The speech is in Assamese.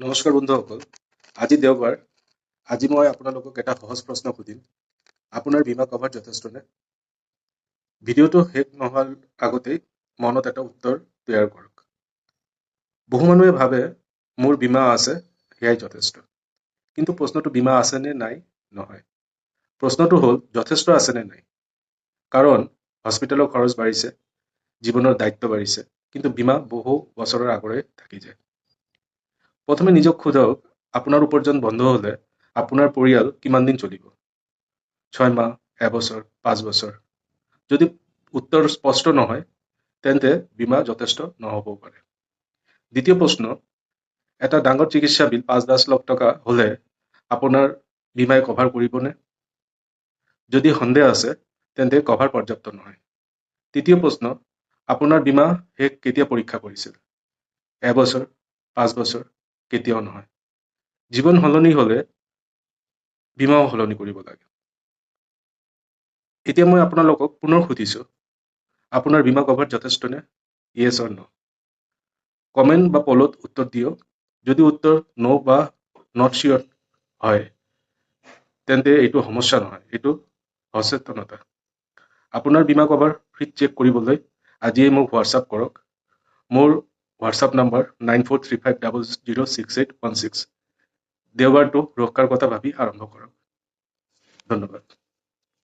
নমস্কাৰ বন্ধুসকল, আজি দেওবাৰ। আজি মই আপোনালোকক এটা সহজ প্ৰশ্ন সুধিম। আপোনাৰ বীমা কভাৰ যথেষ্টনে? ভিডিঅ'টো শেষ নোহোৱাৰ আগতেই মনত এটা উত্তৰ তৈয়াৰ কৰক। বহু মানুহে ভাবে মোৰ বীমা আছে, সেয়াই যথেষ্ট। কিন্তু প্ৰশ্নটো বীমা আছে নে নাই নহয়। প্ৰশ্নটো হ'ল যথেষ্ট আছে নে নাই। কাৰণ হস্পিটেলৰ খৰচ বাঢ়িছে, জীৱনৰ দায়িত্ব বাঢ়িছে, কিন্তু বীমা বহু বছৰৰ আগৰে থাকি যায়। প্ৰথমে নিজক সোধক, আপোনাৰ উপাৰ্জন বন্ধ হলে আপোনাৰ পৰিয়াল কিমান দিন চলিব? 6 মাহ, এবছৰ, 5 বছৰ? যদি উত্তৰ স্পষ্ট নহয়, তেন্তে বীমা যথেষ্ট নহবও পাৰে। দ্বিতীয় প্ৰশ্ন, এটা ডাঙৰ চিকিৎসা বিল 5-10 লাখ টকা হলে আপোনাৰ বীমাই কভাৰ কৰিবনে? যদি সন্দেহ আছে, তেন্তে কভাৰ পৰ্যাপ্ত নহয়। তৃতীয় প্ৰশ্ন, আপোনাৰ বীমা শেষ কেতিয়া পৰীক্ষা কৰিছিল? এবছৰ, 5 বছৰ? কেতিয়াও নহয়। জীৱন সলনি হলে বীমাও সলনি কৰিব লাগে। এতিয়া মই আপোনালোকক পুনৰ সুধিছো, আপোনাৰ বীমা কভাৰ যথেষ্টনে? ইয়েছ অৰ নো? কমেণ্ট বা পলত উত্তৰ দিয়ক। যদি উত্তৰ নো বা নট চিয়ৰ হয়, তেন্তে এইটো সমস্যা নহয়, এইটো সচেতনতা। আপোনাৰ বীমা কভাৰ ফ্ৰীত চেক কৰিবলৈ আজিয়েই মোক হোৱাটছআপ কৰক। মোৰ হোৱাটছআপ নম্বৰ 9435006816। দেওবাৰটো ৰক্ষাৰ কথা ভাবি আৰম্ভ কৰক। ধন্যবাদ।